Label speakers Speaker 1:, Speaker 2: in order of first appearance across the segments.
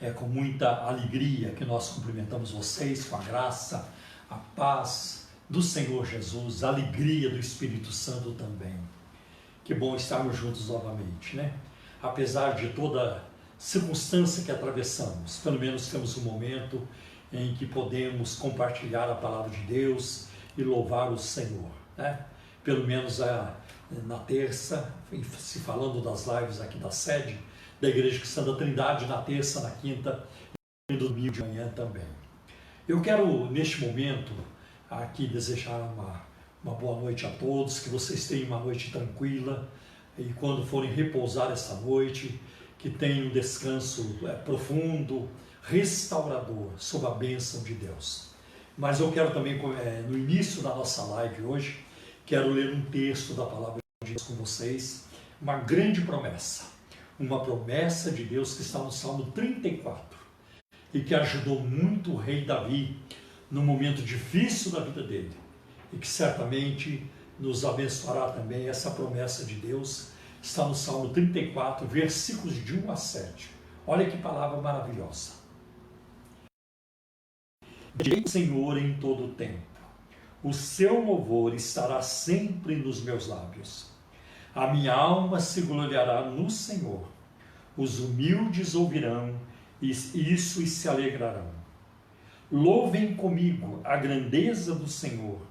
Speaker 1: É com muita alegria que nós cumprimentamos vocês com a graça, a paz do Senhor Jesus, a alegria do Espírito Santo também. Que bom estarmos juntos novamente, né? Apesar de toda circunstância que atravessamos, pelo menos temos um momento em que podemos compartilhar a palavra de Deus e louvar o Senhor, né? Pelo menos na terça, se falando das lives aqui da sede da Igreja Cristã da Trindade, na terça, na quinta e no domingo de manhã também. Eu quero, neste momento, aqui desejar uma boa noite a todos, que vocês tenham uma noite tranquila e quando forem repousar esta noite, que tenham um descanso profundo, restaurador, sob a bênção de Deus. Mas eu quero também, no início da nossa live hoje, quero ler um texto da palavra de Deus com vocês, uma grande promessa, uma promessa de Deus que está no Salmo 34 e que ajudou muito o rei Davi no momento difícil da vida dele e que certamente nos abençoará também. Essa promessa de Deus está no Salmo 34, versículos de 1 a 7. Olha que palavra maravilhosa. Direi ao Senhor em todo o tempo, o seu louvor estará sempre nos meus lábios. A minha alma se gloriará no Senhor. Os humildes ouvirão isso e se alegrarão. Louvem comigo a grandeza do Senhor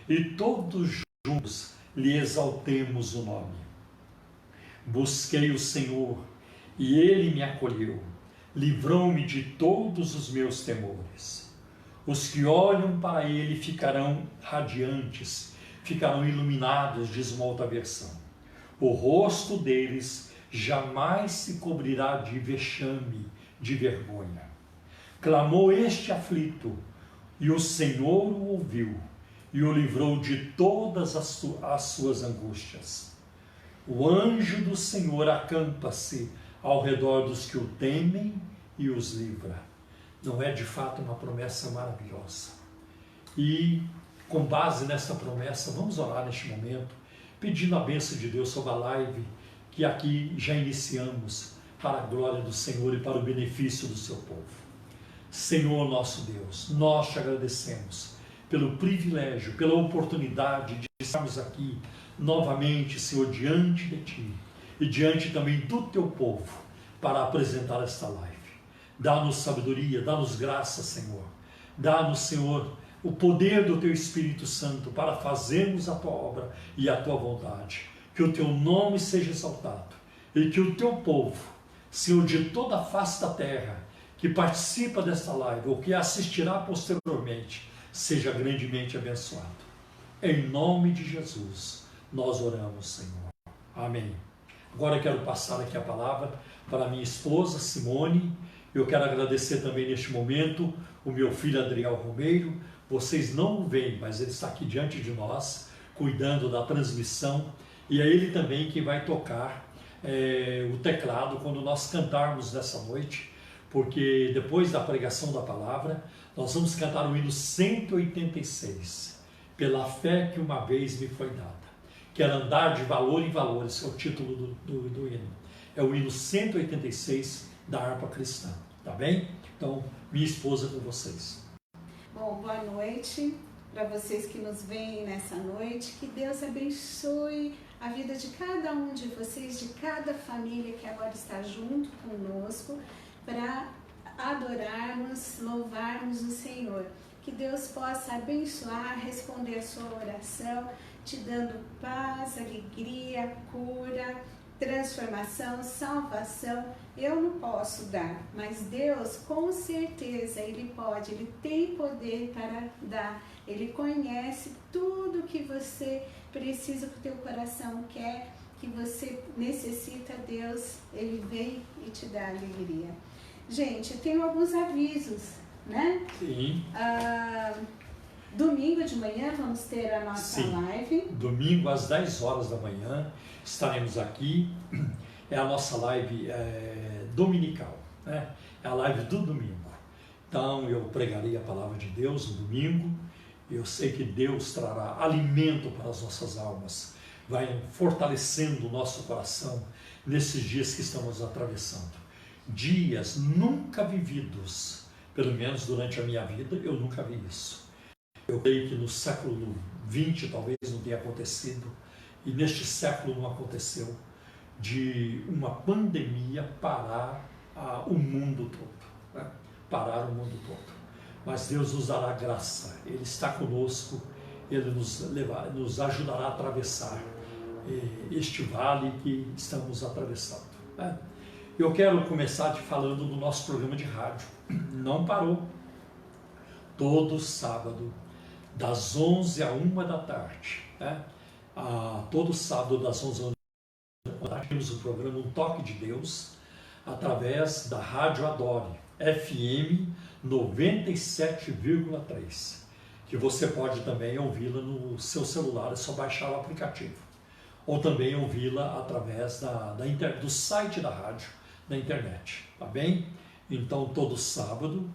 Speaker 1: e todos juntos lhe exaltemos o nome. Busquei o Senhor e ele me acolheu, livrou-me de todos os meus temores. Os que olham para ele ficarão radiantes, ficarão iluminados, diz uma outra versão. O rosto deles jamais se cobrirá de vexame, de vergonha. Clamou este aflito, e o Senhor o ouviu, e o livrou de todas as suas angústias. O anjo do Senhor acampa-se ao redor dos que o temem e os livra. Não é de fato uma promessa maravilhosa? E com base nessa promessa, vamos orar neste momento, pedindo a bênção de Deus sobre a live que aqui já iniciamos para a glória do Senhor e para o benefício do seu povo. Senhor nosso Deus, nós te agradecemos pelo privilégio, pela oportunidade de estarmos aqui novamente, Senhor, diante de Ti e diante também do Teu povo para apresentar esta live. Dá-nos sabedoria, dá-nos graça, Senhor. Dá-nos, Senhor, o poder do Teu Espírito Santo para fazermos a Tua obra e a Tua vontade. Que o Teu nome seja exaltado e que o Teu povo, Senhor, de toda a face da terra, que participa desta live ou que assistirá posteriormente, seja grandemente abençoado. Em nome de Jesus, nós oramos, Senhor. Amém. Agora eu quero passar aqui a palavra para minha esposa, Simone. Eu quero agradecer também neste momento o meu filho Adriel Romeiro. Vocês não o veem, mas ele está aqui diante de nós, cuidando da transmissão. E é ele também que vai tocar o teclado quando nós cantarmos nessa noite, porque depois da pregação da palavra, nós vamos cantar o hino 186, Pela Fé que uma vez me foi dada. Quero andar de valor em valor, esse é o título do hino. É o hino 186 da harpa cristã, tá bem? Então, minha esposa com vocês.
Speaker 2: Bom, boa noite para vocês que nos veem nessa noite. Que Deus abençoe a vida de cada um de vocês, de cada família que agora está junto conosco para adorarmos, louvarmos o Senhor. Que Deus possa abençoar, responder a sua oração, te dando paz, alegria, cura, transformação, salvação. Eu não posso dar, mas Deus com certeza Ele pode, Ele tem poder para dar. Ele conhece tudo que você precisa, que o teu coração quer, que você necessita. Deus, Ele vem e te dá alegria. Gente, eu tenho alguns avisos, né?
Speaker 1: Sim.
Speaker 2: Domingo de manhã vamos ter a nossa live.
Speaker 1: Domingo às 10 horas da manhã estaremos aqui. É a nossa live dominical, né? É a live do domingo. Então eu pregarei a palavra de Deus no domingo. Eu sei que Deus trará alimento para as nossas almas, vai fortalecendo o nosso coração nesses dias que estamos atravessando. dias nunca vividos, pelo menos durante a minha vida, eu nunca vi isso. Eu creio que no século XX talvez não tenha acontecido, e neste século não aconteceu, de uma pandemia parar o mundo todo, né? Parar o mundo todo. Mas Deus nos dará graça, Ele está conosco, Ele nos ajudará a atravessar este vale que estamos atravessando, né? Eu quero começar te falando do nosso programa de rádio. Não parou. Todo sábado, das 11 à 1 da tarde, né? Todo sábado, das 11 à 1 da tarde, temos o programa Um Toque de Deus, através da Rádio Adore, FM 97,3, que você pode também ouvi-la no seu celular, é só baixar o aplicativo. Ou também ouvi-la através do site da rádio, da internet, tá bem? Então, todo sábado,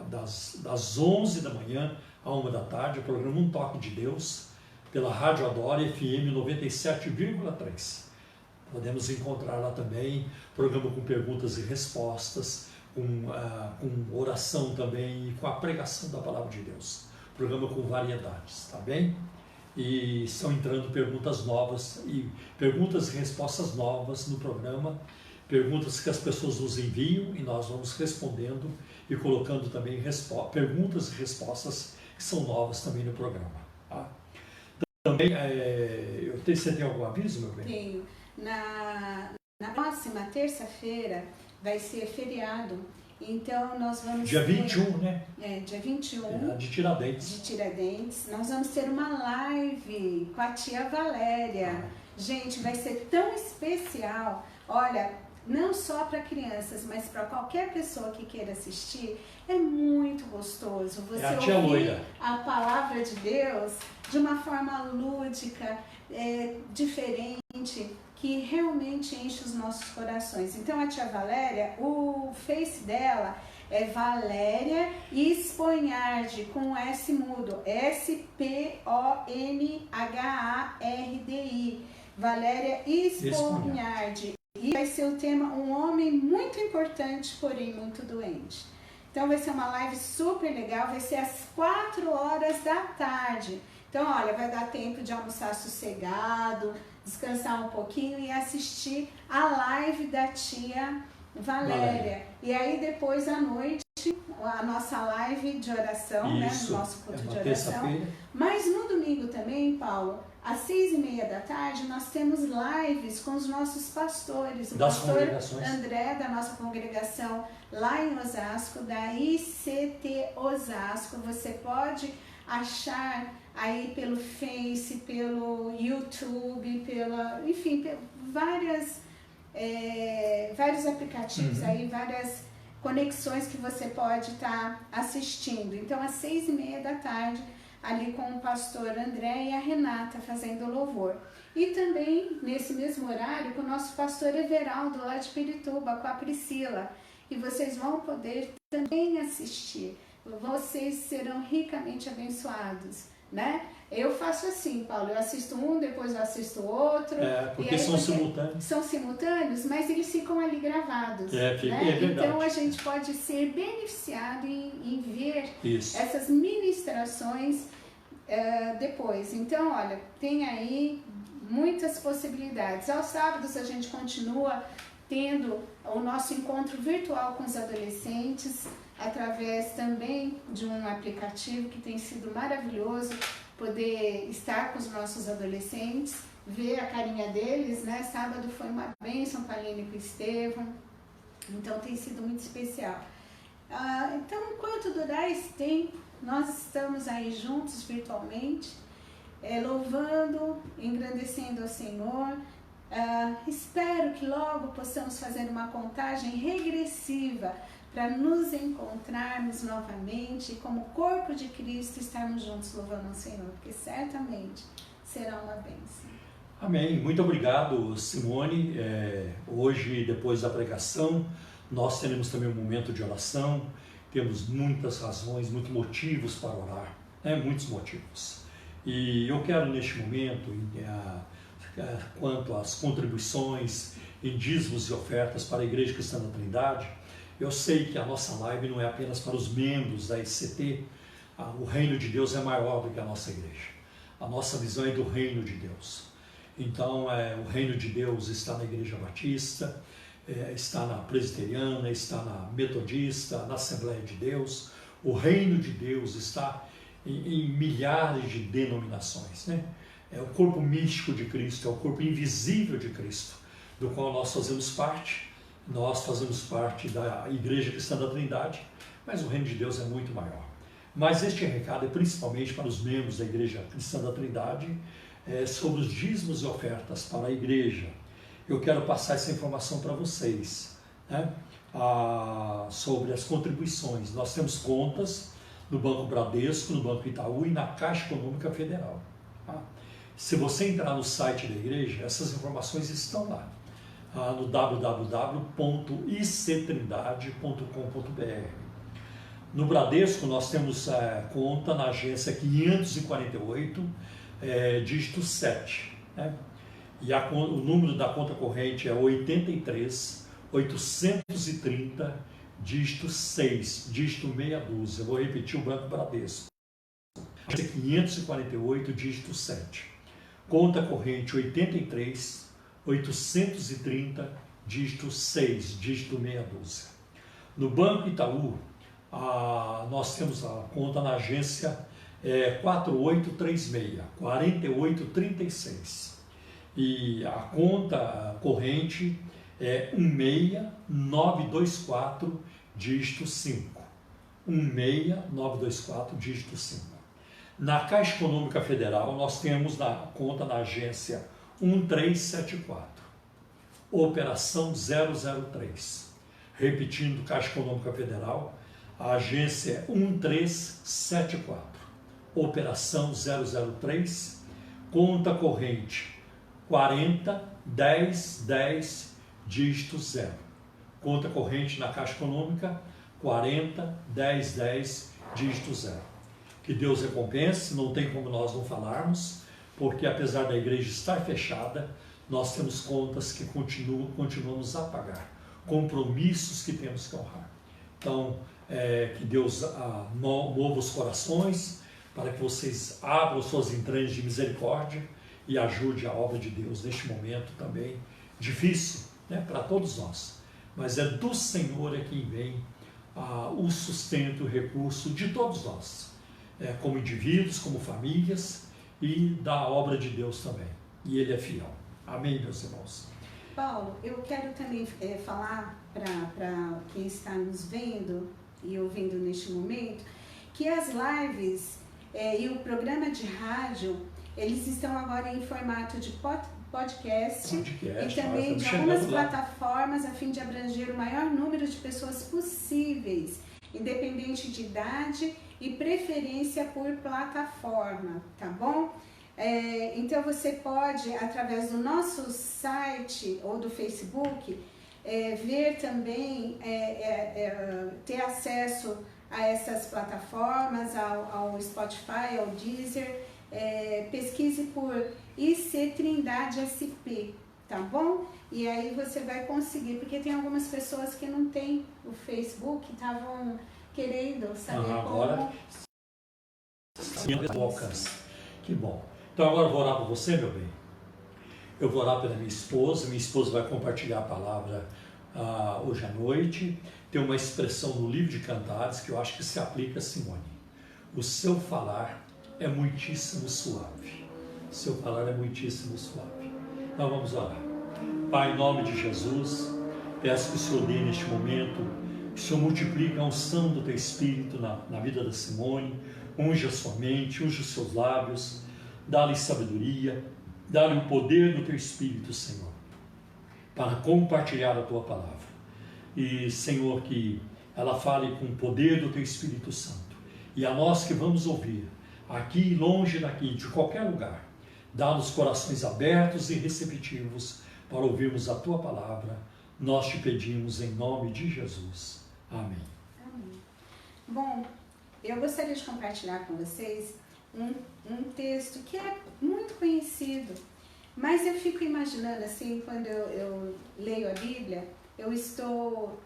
Speaker 1: das 11 da manhã à 1 da tarde, o programa Um Toque de Deus, pela Rádio Adore, FM 97,3. Podemos encontrar lá também programa com perguntas e respostas, com oração também e com a pregação da Palavra de Deus. Programa com variedades, tá bem? E estão entrando perguntas novas e perguntas e respostas novas no programa, perguntas que as pessoas nos enviam e nós vamos respondendo e colocando também perguntas e respostas que são novas também no programa. Tá? Também, você tem algum aviso, meu bem?
Speaker 2: Tenho. Na próxima terça-feira vai ser feriado, então nós vamos
Speaker 1: Dia 21, né?
Speaker 2: Dia 21.
Speaker 1: De Tiradentes.
Speaker 2: De Tiradentes. Nós vamos ter uma live com a tia Valéria. Gente, vai ser tão especial. Olha, não só para crianças, mas para qualquer pessoa que queira assistir, é muito gostoso você ouvir a palavra de Deus de uma forma lúdica, diferente, que realmente enche os nossos corações. Então a tia Valéria, o Face dela é Valéria Esponhardi, com S mudo, Sponhardi, Valéria Esponhardi. E vai ser o tema Um Homem Muito Importante, porém muito doente. Então vai ser uma live super legal, vai ser às 4 horas da tarde. Então, olha, vai dar tempo de almoçar sossegado, descansar um pouquinho e assistir a live da tia Valéria. E aí depois à noite, a nossa live de oração,
Speaker 1: isso,
Speaker 2: né? Nosso culto de oração. Mas no domingo também, Paulo, às 6h30 da tarde, nós temos lives com os nossos pastores. O pastor André, da nossa congregação lá em Osasco, da ICT Osasco. Você pode achar aí pelo Face, pelo YouTube, enfim, vários aplicativos aí, várias conexões que você pode estar assistindo. Então, às 6h30 da tarde, ali com o pastor André e a Renata fazendo louvor. E também, nesse mesmo horário, com o nosso pastor Everaldo, lá de Pirituba, com a Priscila. E vocês vão poder também assistir. Vocês serão ricamente abençoados, né? Eu faço assim, Paulo, eu assisto um, depois eu assisto outro.
Speaker 1: Porque são simultâneos.
Speaker 2: São simultâneos, mas eles ficam ali gravados.
Speaker 1: É verdade.
Speaker 2: Então a gente pode ser beneficiado em ver essas ministrações depois. Então, olha, tem aí muitas possibilidades. Aos sábados a gente continua tendo o nosso encontro virtual com os adolescentes, através também de um aplicativo que tem sido maravilhoso, poder estar com os nossos adolescentes, ver a carinha deles, né? Sábado foi uma bênção com a Aline e com o Estevão, então tem sido muito especial. Então, enquanto durar esse tempo, nós estamos aí juntos virtualmente, louvando, engrandecendo ao Senhor. Espero que logo possamos fazer uma contagem regressiva para nos encontrarmos novamente e, como corpo de Cristo, estarmos juntos louvando ao Senhor, porque certamente será uma bênção.
Speaker 1: Amém. Muito obrigado, Simone. Hoje, depois da pregação, nós teremos também um momento de oração. Temos muitas razões, muitos motivos para orar, muitos motivos. E eu quero, neste momento, quanto às contribuições em dízimos e ofertas para a Igreja Cristã da Trindade, eu sei que a nossa live não é apenas para os membros da ICT. O reino de Deus é maior do que a nossa igreja. A nossa visão é do reino de Deus. Então, o reino de Deus está na Igreja Batista, está na Presbiteriana, está na Metodista, na Assembleia de Deus. O reino de Deus está em milhares de denominações, né? É o corpo místico de Cristo, é o corpo invisível de Cristo, do qual nós fazemos parte. Nós fazemos parte da Igreja Cristã da Trindade, mas o reino de Deus é muito maior. Mas este recado é principalmente para os membros da Igreja Cristã da Trindade, sobre os dízimos e ofertas para a igreja. Eu quero passar essa informação para vocês, né? Sobre as contribuições. Nós temos contas no Banco Bradesco, no Banco Itaú e na Caixa Econômica Federal. Tá? Se você entrar no site da igreja, essas informações estão lá, no www.ictrindade.com.br. No Bradesco, nós temos conta na agência 548, dígito 7. Né? E o número da conta corrente é 83 830, dígito 6, dígito meia dúzia. Eu vou repetir: o Banco Bradesco. Agência 548, dígito 7. Conta corrente 83 830, dígito 6, dígito meia dúzia. No Banco Itaú, nós temos a conta na agência 4836, 4836. E a conta corrente é 16924, dígito 5. 16924, dígito 5. Na Caixa Econômica Federal, nós temos na conta na agência 1374, operação 003. Repetindo, Caixa Econômica Federal, a agência é 1374, operação 003, conta corrente 401010, dígito 0. Conta corrente na Caixa Econômica 401010, dígito 0. Que Deus recompense, não tem como nós não falarmos, porque apesar da igreja estar fechada, nós temos contas que continuamos a pagar, compromissos que temos que honrar. Então, que Deus mova os corações para que vocês abram suas entranhas de misericórdia e ajude a obra de Deus neste momento também difícil, né, para todos nós. Mas é do Senhor quem vem o sustento e o recurso de todos nós, como indivíduos, como famílias, e da obra de Deus também. E Ele é fiel. Amém, meus irmãos?
Speaker 2: Paulo, eu quero também falar para quem está nos vendo e ouvindo neste momento, que as lives e o programa de rádio, eles estão agora em formato de podcast e também de algumas plataformas, a fim de abranger o maior número de pessoas possíveis, independente de idade e preferência por plataforma, tá bom? Então você pode, através do nosso site ou do Facebook, ver também, ter acesso a essas plataformas, ao Spotify, ao Deezer. Pesquise por IC Trindade SP, tá bom? E aí você vai conseguir, porque tem algumas pessoas que não têm o Facebook, estavam querendo saber
Speaker 1: agora, como... Que bom. Então agora eu vou orar por você, meu bem. Eu vou orar pela minha esposa vai compartilhar a palavra hoje à noite. Tem uma expressão no livro de Cantares que eu acho que se aplica a Simone. O seu falar é muitíssimo suave. O seu falar é muitíssimo suave. Então vamos orar. Pai, em nome de Jesus, peço que o Senhor dê neste momento, que o Senhor multiplique a unção do Teu Espírito na vida da Simone, unge a sua mente, unge os seus lábios, dá-lhe sabedoria, dá-lhe o poder do Teu Espírito, Senhor, para compartilhar a Tua palavra. E, Senhor, que ela fale com o poder do Teu Espírito Santo. E a nós que vamos ouvir, aqui, longe daqui, de qualquer lugar, dá-nos corações abertos e receptivos para ouvirmos a Tua palavra. Nós te pedimos em nome de Jesus. Amém.
Speaker 2: Amém. Bom, eu gostaria de compartilhar com vocês um texto que é muito conhecido, Mas eu fico imaginando, assim, quando eu leio a Bíblia, eu estou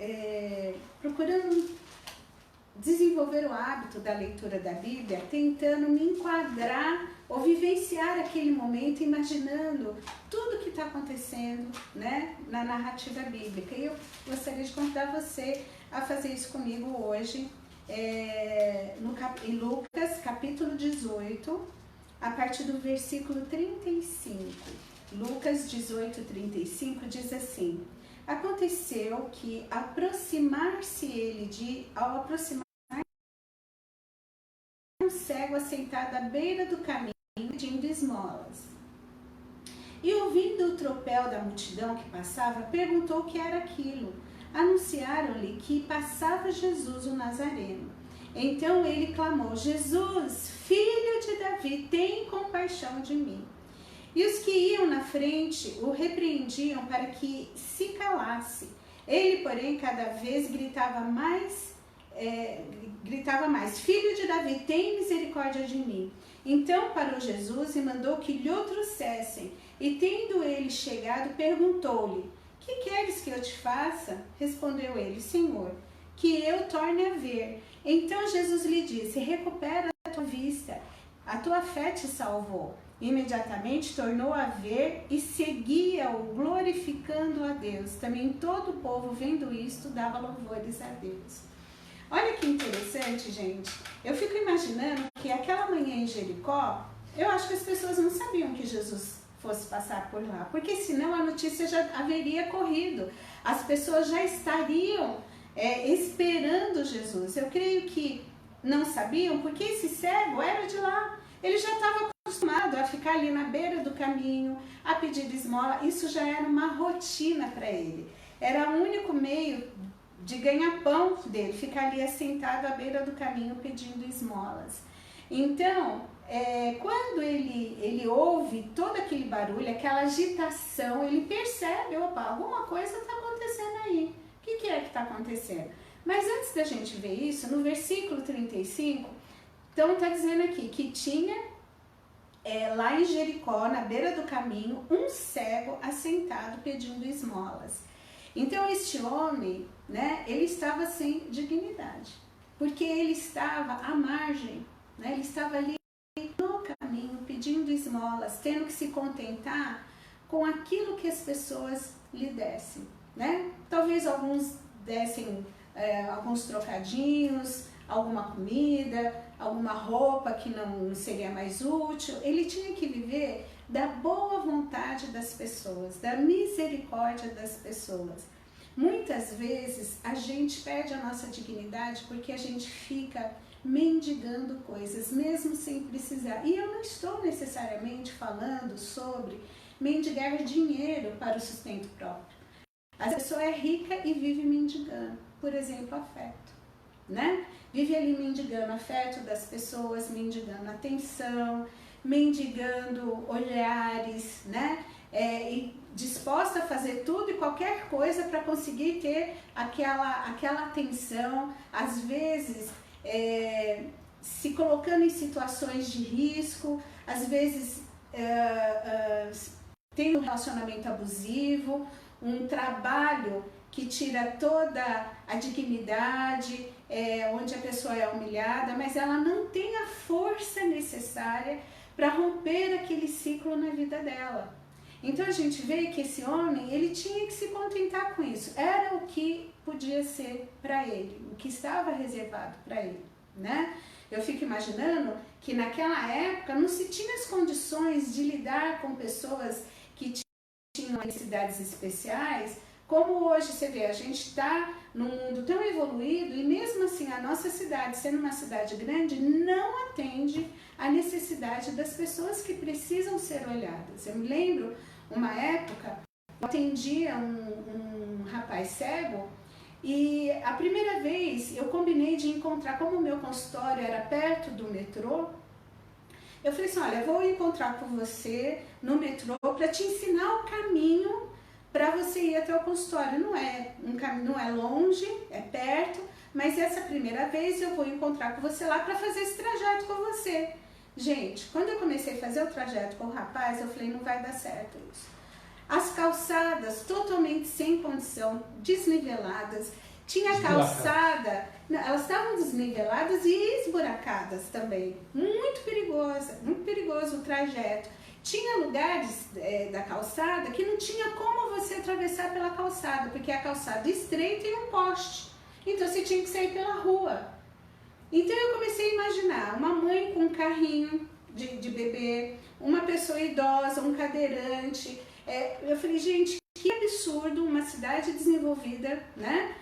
Speaker 2: procurando desenvolver o hábito da leitura da Bíblia, tentando me enquadrar ou vivenciar aquele momento, imaginando tudo que está acontecendo, né, na narrativa bíblica. E eu gostaria de convidar você a fazer isso comigo hoje, em Lucas, capítulo 18, a partir do versículo 35. Lucas 18, 35 diz assim: aconteceu que, ao aproximar-se um cego assentado à beira do caminho pedindo esmolas. E ouvindo o tropel da multidão que passava, perguntou o que era aquilo. Anunciaram-lhe que passava Jesus o Nazareno. Então ele clamou: Jesus, filho de Davi, tem compaixão de mim. E os que iam na frente o repreendiam para que se calasse. Ele, porém, cada vez gritava mais, filho de Davi, tem misericórdia de mim. Então parou Jesus e mandou que lhe o trouxessem. E tendo ele chegado, perguntou-lhe: que queres que eu te faça? Respondeu ele: Senhor, que eu torne a ver. Então Jesus lhe disse: recupera a tua vista, a tua fé te salvou. Imediatamente tornou a ver e seguia-o, glorificando a Deus. Também todo o povo, vendo isto, dava louvores a Deus. Olha que interessante, gente. Eu fico imaginando que aquela manhã em Jericó, eu acho que as pessoas não sabiam que Jesus fosse passar por lá, porque senão a notícia já haveria corrido. As pessoas já estariam esperando Jesus. Eu creio que não sabiam, porque esse cego era de lá. Ele já estava acostumado a ficar ali na beira do caminho, a pedir esmola. Isso já era uma rotina para ele. Era o único meio de ganhar pão dele, ficar ali assentado à beira do caminho pedindo esmolas. Então, quando ele ouve todo aquele barulho, aquela agitação, ele percebe: opa, alguma coisa está acontecendo aí. O que é que está acontecendo? Mas antes da gente ver isso, no versículo 35, então está dizendo aqui que tinha lá em Jericó, na beira do caminho, um cego assentado pedindo esmolas. Então este homem, né, ele estava sem dignidade, porque ele estava à margem, né, ele estava ali no caminho pedindo esmolas, tendo que se contentar com aquilo que as pessoas lhe dessem, né? Talvez alguns dessem alguns trocadinhos, alguma comida, alguma roupa que não seria mais útil. Ele tinha que viver da boa vontade das pessoas, da misericórdia das pessoas. Muitas vezes a gente perde a nossa dignidade porque a gente fica mendigando coisas, mesmo sem precisar. E eu não estou necessariamente falando sobre mendigar dinheiro para o sustento próprio. A pessoa é rica e vive mendigando, por exemplo, afeto, né? Vive ali mendigando afeto das pessoas, mendigando atenção, mendigando olhares, né? E disposta a fazer tudo e qualquer coisa para conseguir ter aquela atenção, às vezes se colocando em situações de risco, às vezes tem um relacionamento abusivo, um trabalho que tira toda a dignidade, onde a pessoa é humilhada, mas ela não tem a força necessária para romper aquele ciclo na vida dela. Então a gente vê que esse homem, ele tinha que se contentar com isso. Era o que podia ser para ele, o que estava reservado para ele, né? Eu fico imaginando que naquela época não se tinha as condições de lidar com pessoas que tinham necessidades especiais, como hoje você vê. A gente está num mundo tão evoluído e mesmo assim a nossa cidade, sendo uma cidade grande, não atende à necessidade das pessoas que precisam ser olhadas. Eu me lembro uma época, eu atendia um rapaz cego e a primeira vez eu combinei de encontrar, como o meu consultório era perto do metrô, eu falei assim: olha, eu vou encontrar com você no metrô para te ensinar o caminho para você ir até o consultório. Não é longe, é perto, mas essa primeira vez eu vou encontrar com você lá para fazer esse trajeto com você. Gente, quando eu comecei a fazer o trajeto com o rapaz, eu falei, não vai dar certo isso. As calçadas totalmente sem condição, desniveladas. Tinha calçada, elas estavam desniveladas e esburacadas também. Muito perigoso o trajeto. Tinha lugares da calçada que não tinha como você atravessar pela calçada, porque a calçada estreita e um poste. Então você tinha que sair pela rua. Então eu comecei a imaginar uma mãe com um carrinho de bebê, uma pessoa idosa, um cadeirante. Eu falei, gente, que absurdo uma cidade desenvolvida, né?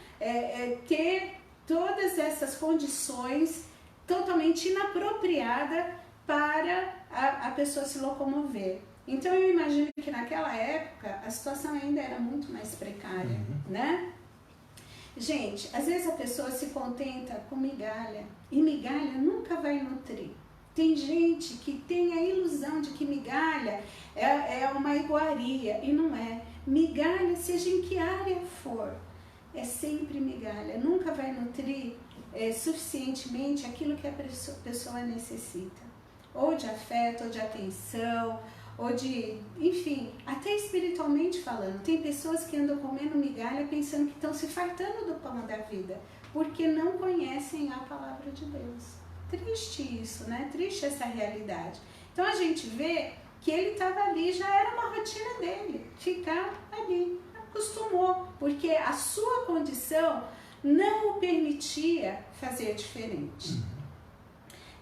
Speaker 2: Ter todas essas condições totalmente inapropriada para a pessoa se locomover. Então eu imagino que naquela época a situação ainda era muito mais precária, né? Gente, às vezes a pessoa se contenta com migalha e migalha nunca vai nutrir. Tem gente que tem a ilusão de que migalha é uma iguaria e não é. Migalha, seja em que área for, é sempre migalha, nunca vai nutrir suficientemente aquilo que a pessoa necessita, ou de afeto, ou de atenção, ou de, enfim, até espiritualmente falando. Tem pessoas que andam comendo migalha pensando que estão se fartando do pão da vida, porque não conhecem a palavra de Deus. Triste isso, né? Triste essa realidade. Então a gente vê que ele estava ali, já era uma rotina dele, ficar ali, acostumou, porque a sua condição não o permitia fazer diferente.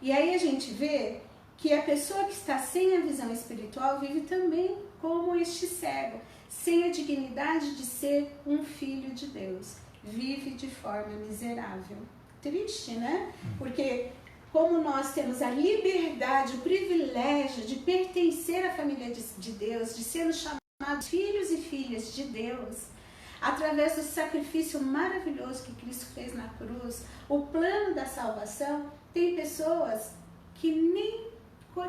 Speaker 2: E aí a gente vê que a pessoa que está sem a visão espiritual vive também como este cego, sem a dignidade de ser um filho de Deus, vive de forma miserável. Triste, né? Porque como nós temos a liberdade, o privilégio de pertencer à família de Deus, de sermos chamados filhos e filhas de Deus, através do sacrifício maravilhoso que Cristo fez na cruz, o plano da salvação, tem pessoas que nem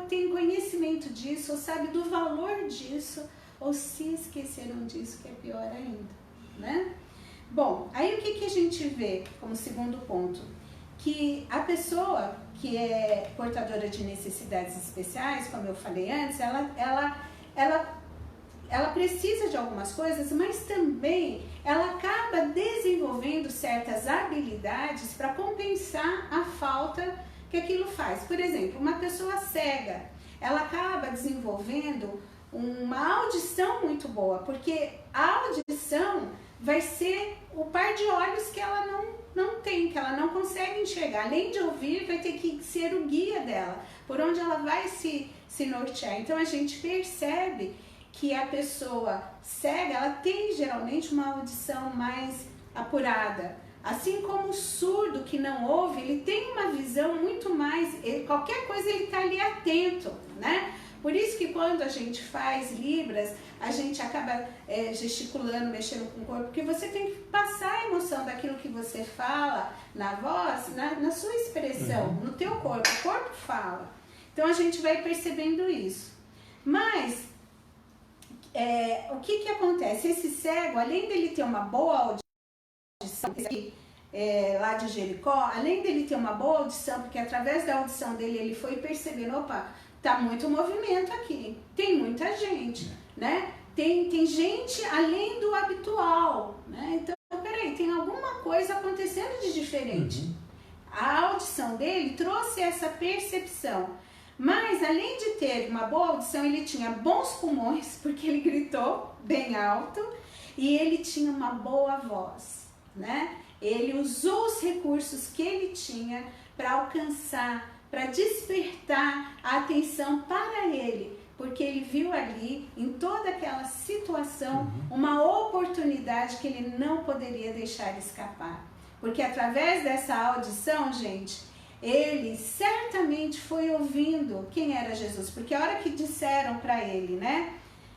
Speaker 2: têm conhecimento disso, ou sabem do valor disso, ou se esqueceram disso, que é pior ainda, né? Bom, aí o que a gente vê como segundo ponto? Que a pessoa que é portadora de necessidades especiais, como eu falei antes, ela precisa de algumas coisas, mas também ela acaba desenvolvendo certas habilidades para compensar a falta que aquilo faz. Por exemplo, uma pessoa cega, ela acaba desenvolvendo uma audição muito boa, porque a audição vai ser o par de olhos que ela não tem, que ela não consegue enxergar. Além de ouvir, vai ter que ser o guia dela, por onde ela vai se nortear. Então a gente percebe que a pessoa cega, ela tem geralmente uma audição mais apurada. Assim como o surdo que não ouve, ele tem uma visão muito mais, qualquer coisa ele está ali atento, né? Por isso que quando a gente faz libras, a gente acaba gesticulando, mexendo com o corpo, porque você tem que passar a emoção daquilo que você fala na voz, na sua expressão, no teu corpo. O corpo fala. Então a gente vai percebendo isso. Mas o que acontece? Esse cego, além dele ter uma boa audição, lá de Jericó, além dele ter uma boa audição, porque através da audição dele ele foi percebendo, opa, tá muito movimento aqui, tem muita gente, né? Tem gente além do habitual, né? Então, peraí, tem alguma coisa acontecendo de diferente. A audição dele trouxe essa percepção. Mas, além de ter uma boa audição, ele tinha bons pulmões, porque ele gritou bem alto, e ele tinha uma boa voz, né? Ele usou os recursos que ele tinha para alcançar, para despertar a atenção para ele, porque ele viu ali, em toda aquela situação, uma oportunidade que ele não poderia deixar escapar. Porque através dessa audição, gente, ele certamente foi ouvindo quem era Jesus, porque a hora que disseram para ele, né?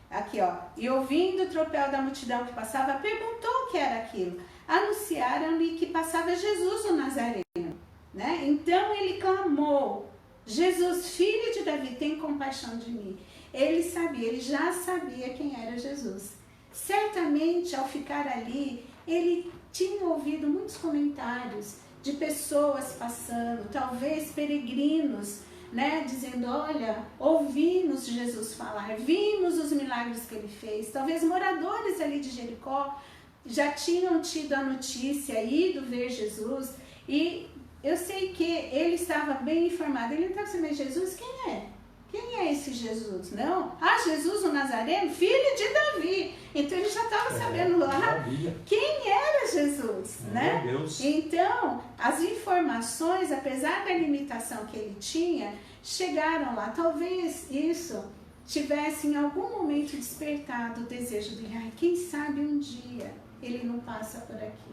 Speaker 2: Aqui, ó, e ouvindo o tropel da multidão que passava, perguntou o que era aquilo. Anunciaram-lhe que passava Jesus o Nazareno, né? Então ele clamou, Jesus, filho de Davi, tem compaixão de mim. Ele sabia, ele já sabia quem era Jesus. Certamente, ao ficar ali, ele tinha ouvido muitos comentários de pessoas passando, talvez peregrinos, né, dizendo, olha, ouvimos Jesus falar, vimos os milagres que ele fez. Talvez moradores ali de Jericó já tinham tido a notícia, ido ver Jesus, e eu sei que ele estava bem informado. Ele estava dizendo, mas Jesus, quem é? Quem é esse Jesus? Não? Ah, Jesus o Nazareno, filho de Davi. Então ele já estava sabendo lá quem era Jesus, né?
Speaker 1: Deus.
Speaker 2: Então, as informações, apesar da limitação que ele tinha, chegaram lá. Talvez isso tivesse em algum momento despertado o desejo dele. Ai, quem sabe um dia ele não passa por aqui.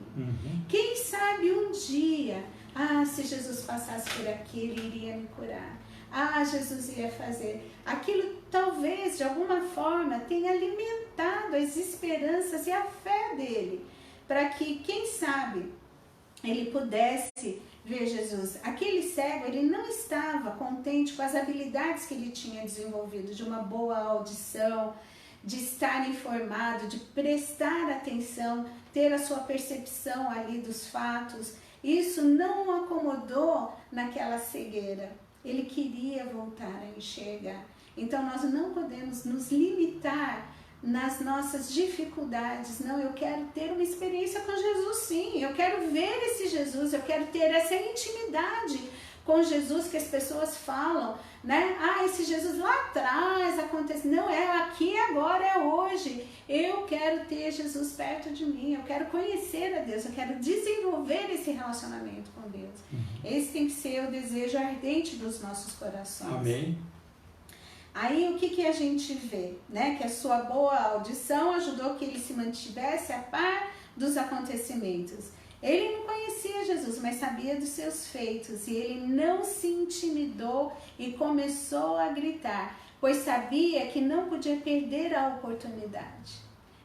Speaker 2: Quem sabe um dia, se Jesus passasse por aqui, ele iria me curar. Jesus ia fazer. Aquilo talvez, de alguma forma, tenha alimentado as esperanças e a fé dele, para que, quem sabe, ele pudesse ver Jesus. Aquele cego, ele não estava contente com as habilidades que ele tinha desenvolvido, de uma boa audição, de estar informado, de prestar atenção, ter a sua percepção ali dos fatos. Isso não o acomodou naquela cegueira. Ele queria voltar a enxergar. Então nós não podemos nos limitar nas nossas dificuldades. Não, eu quero ter uma experiência com Jesus, sim. Eu quero ver esse Jesus, eu quero ter essa intimidade com Jesus que as pessoas falam, né? Esse Jesus lá atrás aconteceu. Não, é aqui, agora, é hoje. Eu quero ter Jesus perto de mim, eu quero conhecer a Deus, eu quero desenvolver esse relacionamento com Deus. Esse tem que ser o desejo ardente dos nossos corações.
Speaker 1: Amém.
Speaker 2: Aí o que a gente vê? Né? Que a sua boa audição ajudou que ele se mantivesse a par dos acontecimentos. Ele não conhecia Jesus, mas sabia dos seus feitos, e ele não se intimidou e começou a gritar, pois sabia que não podia perder a oportunidade.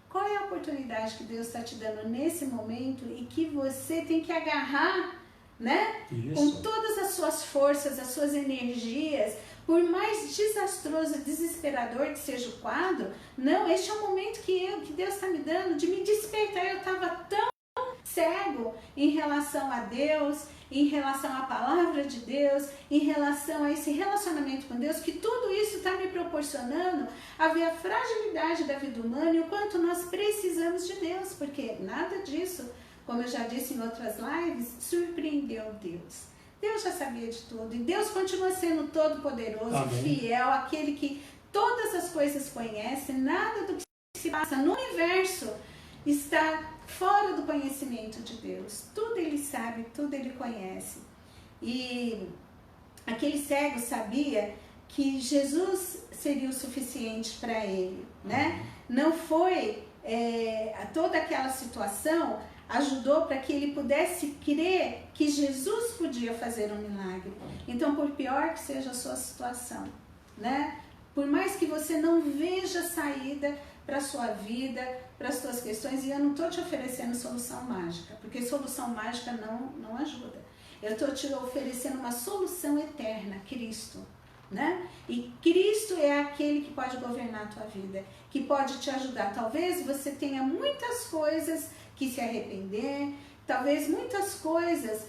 Speaker 2: Qual é a oportunidade que Deus está te dando nesse momento e que você tem que agarrar, né? Com todas as suas forças, as suas energias, por mais desastroso e desesperador que seja o quadro? Não, este é o momento que Deus está me dando de me despertar. Eu estava tão cego em relação a Deus, em relação à palavra de Deus, em relação a esse relacionamento com Deus, que tudo isso está me proporcionando a ver a fragilidade da vida humana e o quanto nós precisamos de Deus, porque nada disso, como eu já disse em outras lives, surpreendeu Deus. Deus já sabia de tudo, e Deus continua sendo todo-poderoso, fiel, aquele que todas as coisas conhece. Nada do que se passa no universo está fora do conhecimento de Deus. Tudo ele sabe, tudo ele conhece. E aquele cego sabia que Jesus seria o suficiente para ele, né? Não foi toda aquela situação ajudou para que ele pudesse crer que Jesus podia fazer um milagre. Então, por pior que seja a sua situação, né? Por mais que você não veja saída para a sua vida, para as suas questões, e eu não estou te oferecendo solução mágica, porque solução mágica não ajuda. Eu estou te oferecendo uma solução eterna, Cristo, né? E Cristo é aquele que pode governar a tua vida, que pode te ajudar. Talvez você tenha muitas coisas que se arrepender, talvez muitas coisas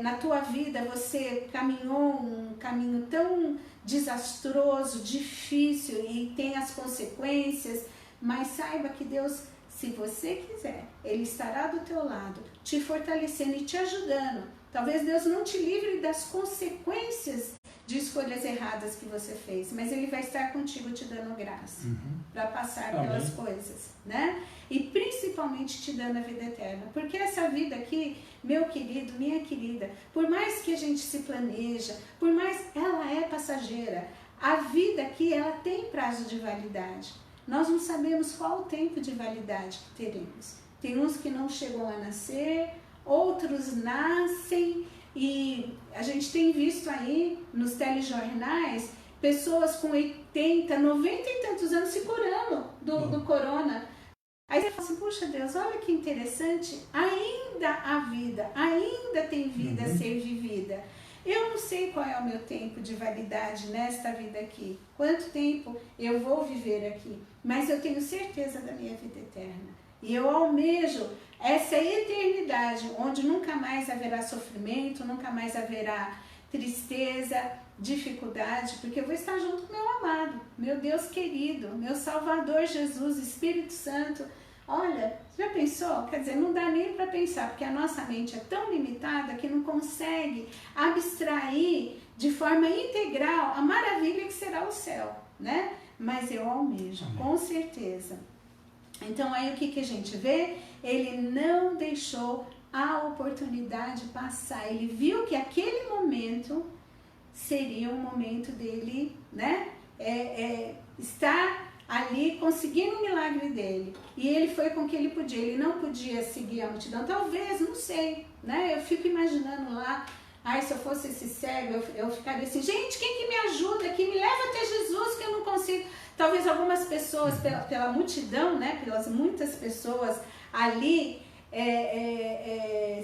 Speaker 2: na tua vida você caminhou um caminho tão desastroso, difícil e tem as consequências, mas saiba que Deus, se você quiser, Ele estará do teu lado, te fortalecendo e te ajudando. Talvez Deus não te livre das consequências de escolhas erradas que você fez, mas Ele vai estar contigo te dando graça para passar pelas coisas, né? E principalmente te dando a vida eterna, porque essa vida aqui, meu querido, minha querida, por mais que a gente se planeja, por mais, ela é passageira. A vida aqui, ela tem prazo de validade. Nós não sabemos qual o tempo de validade que teremos. Tem uns que não chegam a nascer, outros nascem, e a gente tem visto aí nos telejornais pessoas com 80, 90 e tantos anos se curando do corona. Aí você fala assim, puxa Deus, olha que interessante, ainda há vida, ainda tem vida a ser vivida. Eu não sei qual é o meu tempo de validade nesta vida aqui, quanto tempo eu vou viver aqui, mas eu tenho certeza da minha vida eterna. E eu almejo essa eternidade, onde nunca mais haverá sofrimento, nunca mais haverá tristeza, dificuldade, porque eu vou estar junto com meu amado, meu Deus querido, meu Salvador Jesus, Espírito Santo. Olha, já pensou? Quer dizer, não dá nem para pensar, porque a nossa mente é tão limitada que não consegue abstrair de forma integral a maravilha que será o céu, né? Mas eu almejo, com certeza. Então aí o que a gente vê? Ele não deixou a oportunidade passar, ele viu que aquele momento seria o momento dele, né? Estar ali conseguindo o milagre dele. E ele foi com o que ele podia. Ele não podia seguir a multidão. Talvez, não sei, né? Eu fico imaginando lá, ai, se eu fosse esse cego, eu ficaria assim, gente, quem que me ajuda, que me leva até Jesus, que eu não consigo. Talvez algumas pessoas, pela multidão, né? Pelas muitas pessoas ali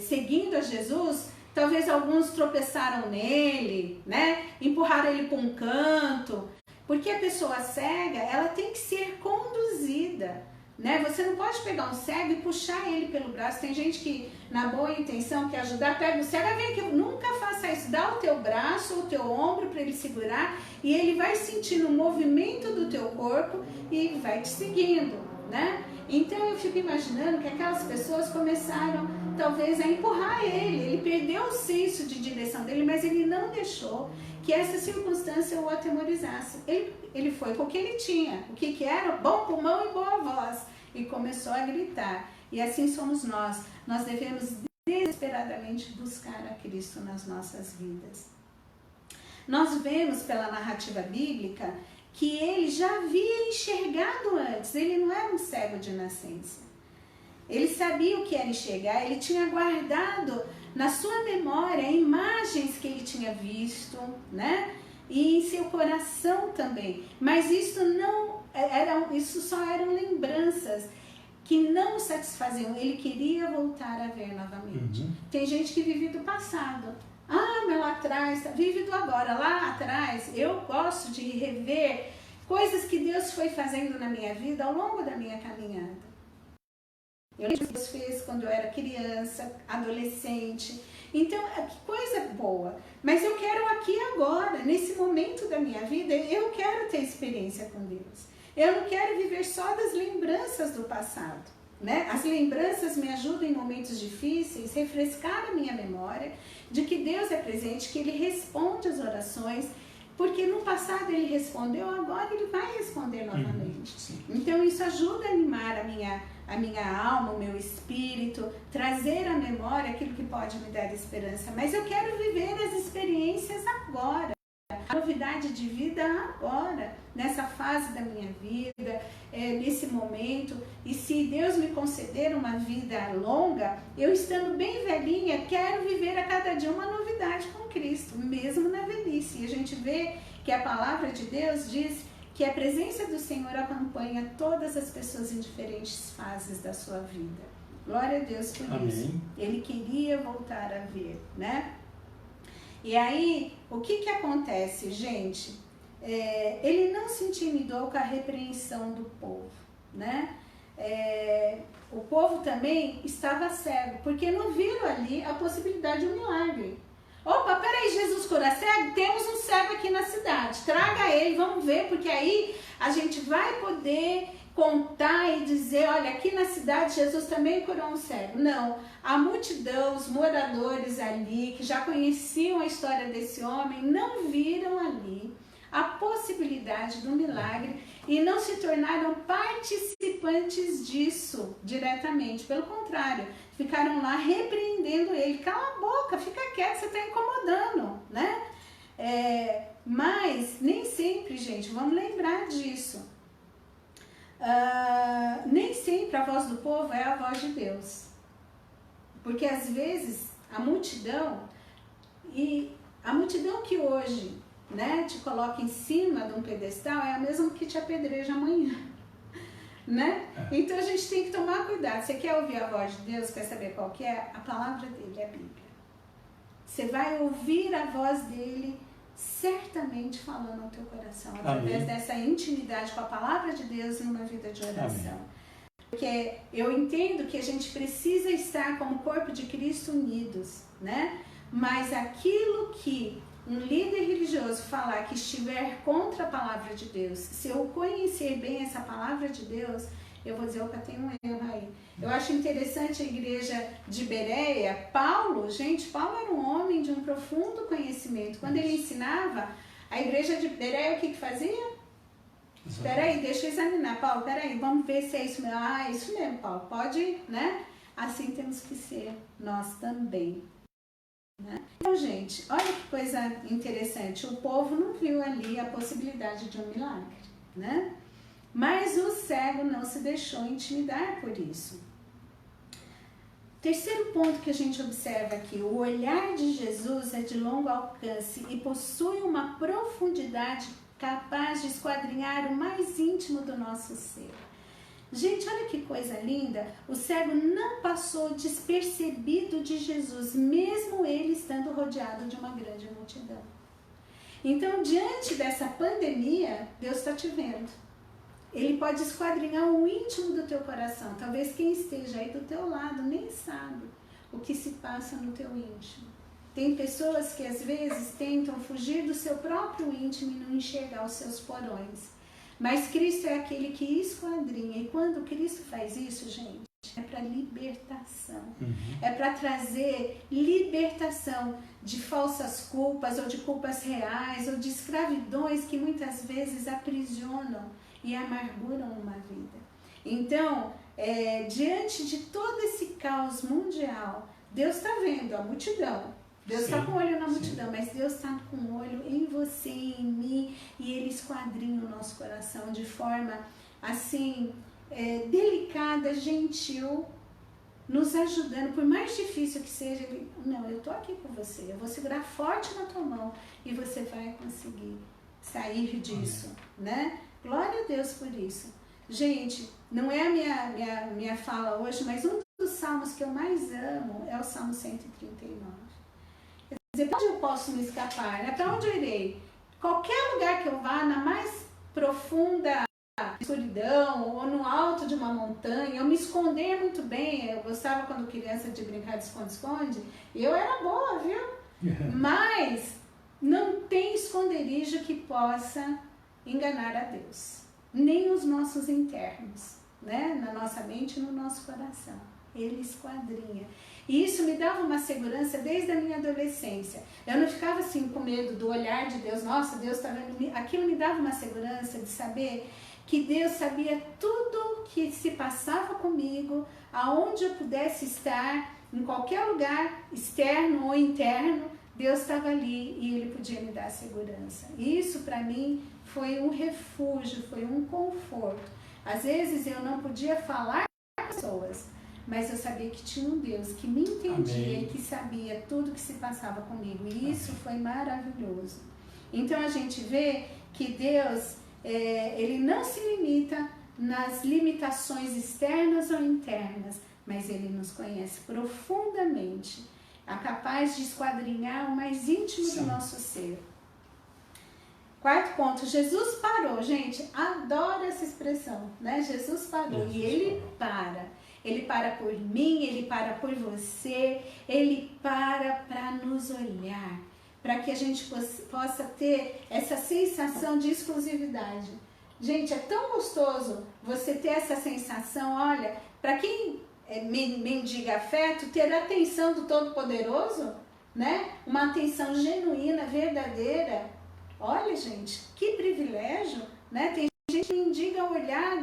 Speaker 2: seguindo a Jesus, talvez alguns tropeçaram nele, né? Empurraram ele para um canto. Porque a pessoa cega, ela tem que ser conduzida, né? Você não pode pegar um cego e puxar ele pelo braço. Tem gente que, na boa intenção, quer ajudar, pega o cego, vem aqui, nunca faça isso. Dá o teu braço, o teu ombro para ele segurar e ele vai sentindo o movimento do teu corpo e vai te seguindo, né? Então eu fico imaginando que aquelas pessoas começaram talvez a empurrar ele perdeu o senso de direção dele, mas ele não deixou que essa circunstância o atemorizasse. Ele foi com o que ele tinha, o que era? Bom pulmão e boa voz, e começou a gritar. E assim somos nós devemos desesperadamente buscar a Cristo nas nossas vidas. Nós vemos pela narrativa bíblica que ele já havia enxergado antes, ele não era um cego de nascença. Ele sabia o que era enxergar, ele tinha guardado na sua memória imagens que ele tinha visto, né? E em seu coração também. Mas isso só eram lembranças que não o satisfaziam. Ele queria voltar a ver novamente. Tem gente que vive do passado. Ah, mas lá atrás, vive do agora. Lá atrás, eu gosto de rever coisas que Deus foi fazendo na minha vida ao longo da minha caminhada. Eu lembro que Deus fez quando eu era criança, adolescente. Então, que coisa boa. Mas eu quero aqui agora, nesse momento da minha vida, eu quero ter experiência com Deus. Eu não quero viver só das lembranças do passado, né? As lembranças me ajudam em momentos difíceis, refrescar a minha memória de que Deus é presente, que Ele responde as orações, porque no passado Ele respondeu, agora Ele vai responder novamente. Então isso ajuda a animar a minha alma, o meu espírito, trazer à memória aquilo que pode me dar esperança. Mas eu quero viver as experiências agora, a novidade de vida agora, nessa fase da minha vida, nesse momento. E se Deus me conceder uma vida longa, eu estando bem velhinha, quero viver a cada dia uma novidade com Cristo, mesmo na velhice. E a gente vê que a palavra de Deus diz que a presença do Senhor acompanha todas as pessoas em diferentes fases da sua vida. Glória a Deus por isso. Ele queria voltar a ver, né? E aí, o que acontece, gente? Ele não se intimidou com a repreensão do povo, né? O povo também estava cego, porque não viram ali a possibilidade de um milagre. Opa, peraí, Jesus cura cego? Temos um cego aqui na cidade, traga ele, vamos ver, porque aí a gente vai poder contar e dizer, olha, aqui na cidade Jesus também curou um cego. Não, a multidão, os moradores ali, que já conheciam a história desse homem, não viram ali a possibilidade do milagre e não se tornaram participantes disso diretamente. Pelo contrário, ficaram lá repreendendo ele. Cala a boca, fica quieto, você está incomodando, né? Mas nem sempre, gente, vamos lembrar disso. Nem sempre a voz do povo é a voz de Deus. Porque às vezes a multidão que hoje, né, te coloca em cima de um pedestal é a mesma que te apedreja amanhã, né? Então a gente tem que tomar cuidado. Você quer ouvir a voz de Deus, quer saber qual que é? A palavra dele é a Bíblia. Você vai ouvir a voz dele certamente falando ao teu coração, através dessa intimidade com a palavra de Deus em uma vida de oração. Porque eu entendo que a gente precisa estar como corpo de Cristo unidos, né? Mas aquilo que um líder religioso falar que estiver contra a palavra de Deus, se eu conhecer bem essa palavra de Deus, eu vou dizer, opa, tem um erro aí. Eu acho interessante a igreja de Bereia. Paulo era um homem de um profundo conhecimento. Quando ele ensinava, a igreja de Bereia, o que fazia? Espera aí, deixa eu examinar. Paulo, espera aí, vamos ver se é isso mesmo. Ah, é isso mesmo, Paulo, pode, né? Assim temos que ser nós também. Né? Então, gente, olha que coisa interessante. O povo não viu ali a possibilidade de um milagre, né? Mas o cego não se deixou intimidar por isso. Terceiro ponto que a gente observa aqui, o olhar de Jesus é de longo alcance e possui uma profundidade capaz de esquadrinhar o mais íntimo do nosso ser. Gente, olha que coisa linda, o cego não passou despercebido de Jesus, mesmo ele estando rodeado de uma grande multidão. Então, diante dessa pandemia, Deus está te vendo. Ele pode esquadrinhar o íntimo do teu coração. Talvez quem esteja aí do teu lado nem sabe o que se passa no teu íntimo. Tem pessoas que às vezes tentam fugir do seu próprio íntimo e não enxergar os seus porões. Mas Cristo é aquele que esquadrinha. E quando Cristo faz isso, gente, é para libertação. É para trazer libertação de falsas culpas ou de culpas reais ou de escravidões que muitas vezes aprisionam e amarguram uma vida. Então, diante de todo esse caos mundial, Deus está vendo a multidão. Deus está com o olho na multidão, mas Deus está com o olho em você e em mim, e Ele esquadrinha o nosso coração de forma, assim, delicada, gentil, nos ajudando, por mais difícil que seja, Ele, não, eu estou aqui com você, eu vou segurar forte na tua mão, e você vai conseguir sair disso, né? Glória a Deus por isso. Gente, não é a minha fala hoje, mas um dos salmos que eu mais amo é o Salmo 139. Quer dizer, para onde eu posso me escapar? Né? Para onde eu irei? Qualquer lugar que eu vá, na mais profunda escuridão ou no alto de uma montanha, eu me esconder muito bem. Eu gostava quando criança de brincar de esconde-esconde, e eu era boa, viu? Mas não tem esconderijo que possa enganar a Deus, nem os nossos internos, né? Na nossa mente e no nosso coração. Ele esquadrinha. E isso me dava uma segurança desde a minha adolescência. Eu não ficava assim com medo do olhar de Deus. Nossa, Deus está vendo. Aquilo me dava uma segurança de saber que Deus sabia tudo que se passava comigo, aonde eu pudesse estar, em qualquer lugar, externo ou interno, Deus estava ali e Ele podia me dar segurança. Isso para mim foi um refúgio, foi um conforto. Às vezes eu não podia falar com pessoas, mas eu sabia que tinha um Deus que me entendia. Amém. E que sabia tudo que se passava comigo. E isso foi maravilhoso. Então a gente vê que Deus, Ele não se limita nas limitações externas ou internas, mas Ele nos conhece profundamente, é capaz de esquadrinhar o mais íntimo do nosso ser. Quarto ponto, Jesus parou. Gente, adoro essa expressão, né? Jesus parou. E Ele para. Ele para por mim, Ele para por você, Ele para nos olhar, para que a gente possa ter essa sensação de exclusividade. Gente, é tão gostoso você ter essa sensação, olha, para quem mendiga afeto, ter a atenção do Todo-Poderoso, né? Uma atenção genuína, verdadeira. Olha, gente, que privilégio, né? Tem gente que mendiga olhar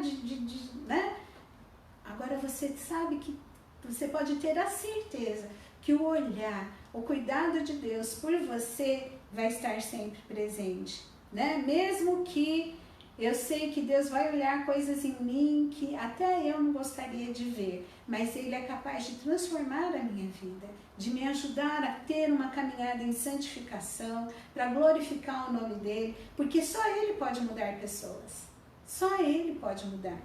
Speaker 2: né? Agora você sabe que você pode ter a certeza que o olhar, o cuidado de Deus por você vai estar sempre presente, né? Mesmo que eu sei que Deus vai olhar coisas em mim que até eu não gostaria de ver, mas Ele é capaz de transformar a minha vida, de me ajudar a ter uma caminhada em santificação, para glorificar o nome dEle, porque só Ele pode mudar pessoas, só Ele pode mudar.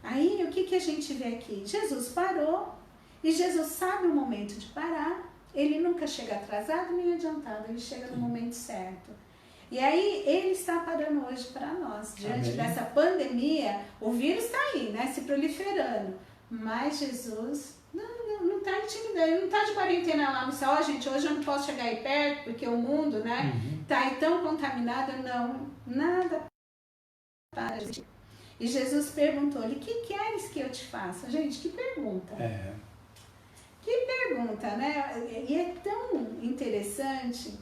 Speaker 2: Aí, o que a gente vê aqui? Jesus parou, e Jesus sabe o momento de parar. Ele nunca chega atrasado nem adiantado, Ele chega no momento certo. E aí, Ele está parando hoje para nós. Diante dessa pandemia, o vírus está aí, né, se proliferando. Mas Jesus não está intimidando, ele não está de quarentena lá no céu, ó, gente, hoje eu não posso chegar aí perto, porque o mundo, né, está aí tão contaminado, não, nada para gente. E Jesus perguntou-lhe, que queres que eu te faça? Gente, que pergunta. Que pergunta, né? E é tão interessante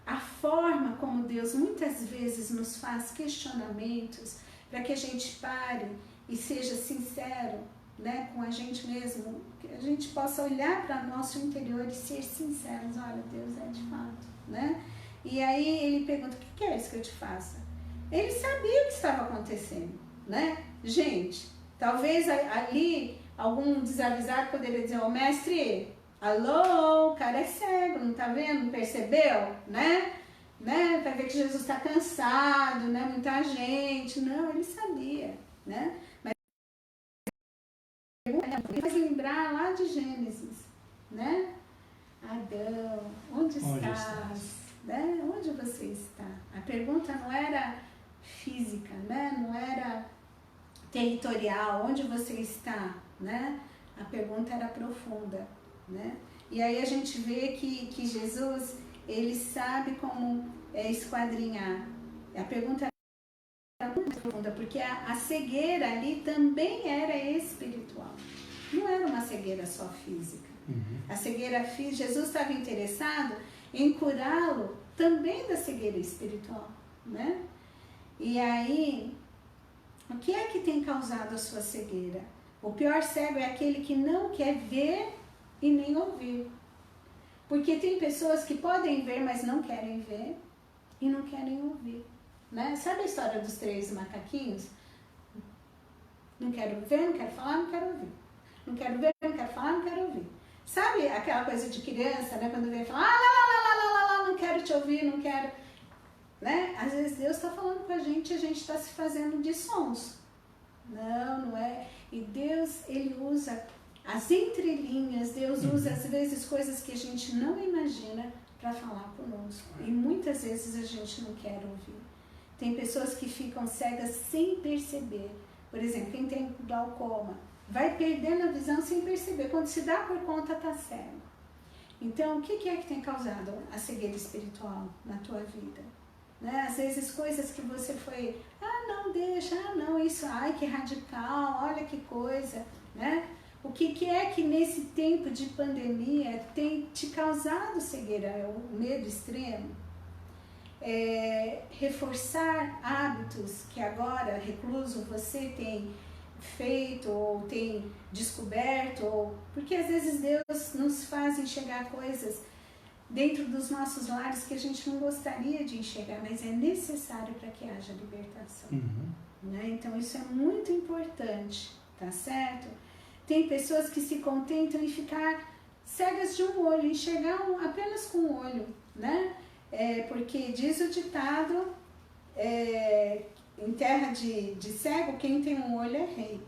Speaker 2: a forma como Deus muitas vezes nos faz questionamentos para que a gente pare e seja sincero, né, com a gente mesmo, que a gente possa olhar para o nosso interior e ser sinceros. Olha, Deus é de fato, né? E aí ele pergunta, o que queres que eu te faça? Ele sabia o que estava acontecendo, né? Gente, talvez ali algum desavisado poderia dizer, ô mestre, alô, o cara é cego, não tá vendo, não percebeu, né? Vai ver que Jesus está cansado, né? Muita gente. Não, ele sabia, né? Mas ele faz lembrar lá de Gênesis, né? Adão, onde estás? Né? Onde você está? A pergunta não era física, né? Não era territorial, onde você está, né? A pergunta era profunda, né? E aí a gente vê que Jesus, ele sabe como esquadrinhar. A pergunta era muito profunda, porque a cegueira ali também era espiritual. Não era uma cegueira só física. A cegueira física, Jesus estava interessado em curá-lo também da cegueira espiritual, né? E aí, o que é que tem causado a sua cegueira? O pior cego é aquele que não quer ver e nem ouvir. Porque tem pessoas que podem ver, mas não querem ver e não querem ouvir, né? Sabe a história dos 3 macaquinhos? Não quero ver, não quero falar, não quero ouvir. Não quero ver, não quero falar, não quero ouvir. Sabe aquela coisa de criança, né? Quando vem falar, não quero te ouvir, não quero... Né? Às vezes Deus está falando com a gente e a gente está se fazendo de sons. Não é. E Deus, ele usa as entrelinhas, Deus usa às vezes coisas que a gente não imagina para falar conosco. E muitas vezes a gente não quer ouvir. Tem pessoas que ficam cegas sem perceber. Por exemplo, quem tem glaucoma vai perdendo a visão sem perceber. Quando se dá por conta, está cego. Então, o que é que tem causado a cegueira espiritual na tua vida? Né? Às vezes coisas que você foi, não, deixa, não, isso, ai, que radical, olha que coisa, né? O que é que nesse tempo de pandemia tem te causado cegueira? É o medo extremo? Reforçar hábitos que agora, recluso, você tem feito ou tem descoberto, porque às vezes Deus nos faz enxergar coisas dentro dos nossos lares que a gente não gostaria de enxergar, mas é necessário para que haja libertação. Né? Então isso é muito importante, tá certo? Tem pessoas que se contentam em ficar cegas de um olho, enxergar apenas com um olho, né? Porque diz o ditado, em terra de cego, quem tem um olho é rei.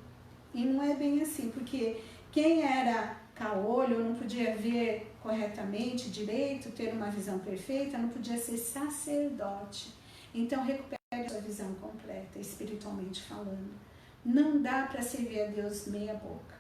Speaker 2: E não é bem assim, porque quem era caolho, não podia ver corretamente, direito, ter uma visão perfeita, não podia ser sacerdote. Então recupere a sua visão completa, espiritualmente falando. Não dá para servir a Deus meia boca.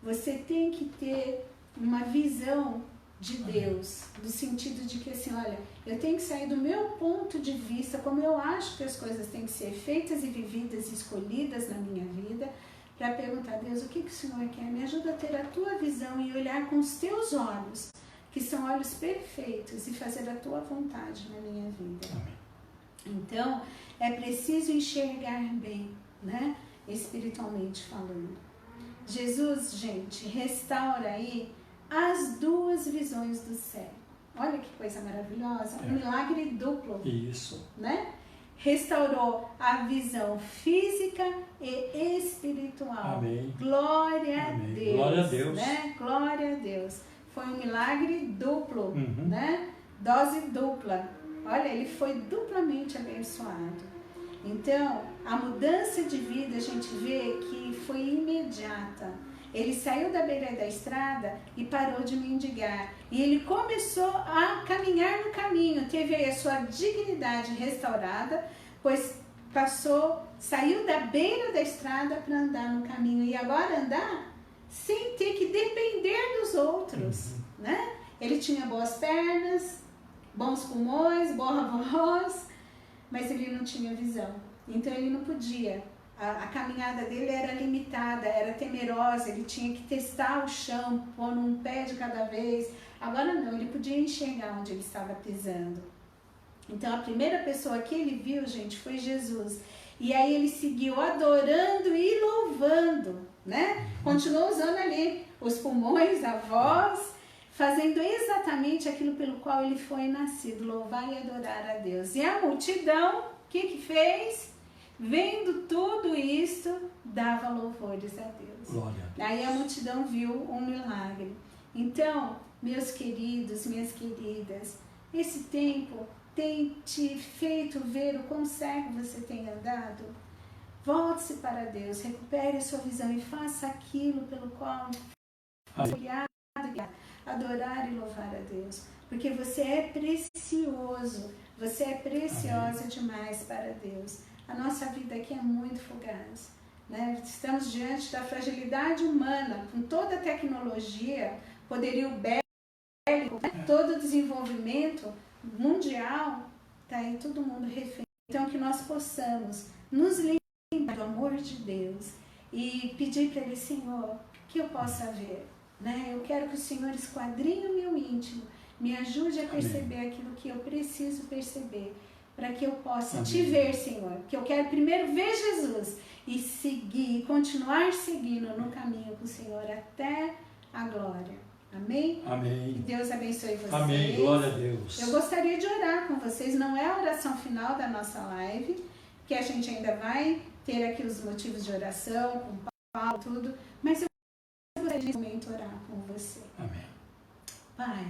Speaker 2: Você tem que ter uma visão de Deus, do sentido de que assim, olha, eu tenho que sair do meu ponto de vista, como eu acho que as coisas têm que ser feitas e vividas e escolhidas na minha vida, para perguntar a Deus, o que o Senhor quer? Me ajuda a ter a tua visão e olhar com os teus olhos, que são olhos perfeitos, e fazer a tua vontade na minha vida. Então, é preciso enxergar bem, né? Espiritualmente falando. Jesus, gente, restaura aí as 2 visões do céu. Olha que coisa maravilhosa, um milagre duplo.
Speaker 1: Isso.
Speaker 2: Né? Restaurou a visão física e espiritual.
Speaker 1: Amém.
Speaker 2: Glória a Deus.
Speaker 1: Glória a Deus.
Speaker 2: Né? Glória a Deus. Foi um milagre duplo, né? Dose dupla. Olha, ele foi duplamente abençoado. Então, a mudança de vida a gente vê que foi imediata. Ele saiu da beira da estrada e parou de mendigar. E ele começou a caminhar no caminho. Teve aí a sua dignidade restaurada, pois saiu da beira da estrada para andar no caminho. E agora andar sem ter que depender dos outros, né? Ele tinha boas pernas, bons pulmões, boa voz, mas ele não tinha visão. Então ele não podia. A caminhada dele era limitada, era temerosa, ele tinha que testar o chão, pôr um pé de cada vez. Agora não, ele podia enxergar onde ele estava pisando. Então a primeira pessoa que ele viu, gente, foi Jesus. E aí ele seguiu adorando e louvando, né? Continuou usando ali os pulmões, a voz, fazendo exatamente aquilo pelo qual ele foi nascido, louvar e adorar a Deus. E a multidão, o que fez? Vendo tudo isso, dava louvores a Deus.
Speaker 1: Glória a Deus.
Speaker 2: Aí a multidão viu um milagre. Então, meus queridos, minhas queridas, esse tempo tem te feito ver o quão cego você tem andado? Volte-se para Deus, recupere a sua visão e faça aquilo pelo qual foi adorar e louvar a Deus. Porque você é precioso, você é preciosa Amém. Demais para Deus. A nossa vida aqui é muito fugaz, né? Estamos diante da fragilidade humana, com toda a tecnologia, poderio bélico, né? Todo o desenvolvimento mundial, está aí todo mundo refém. Então que nós possamos nos lembrar do amor de Deus e pedir para Ele, Senhor, que eu possa ver, né? Eu quero que o Senhor esquadrinhe o meu íntimo, me ajude a perceber Amém. Aquilo que eu preciso perceber, para que eu possa Amém. Te ver, Senhor. Que eu quero primeiro ver Jesus e seguir, continuar seguindo no caminho com o Senhor até a glória. Amém?
Speaker 1: Amém.
Speaker 2: Que Deus abençoe vocês.
Speaker 1: Amém. Glória a Deus.
Speaker 2: Eu gostaria de orar com vocês. Não é a oração final da nossa live, que a gente ainda vai ter aqui os motivos de oração, com Paulo, tudo. Mas eu gostaria de momento orar com você.
Speaker 1: Amém.
Speaker 2: Pai,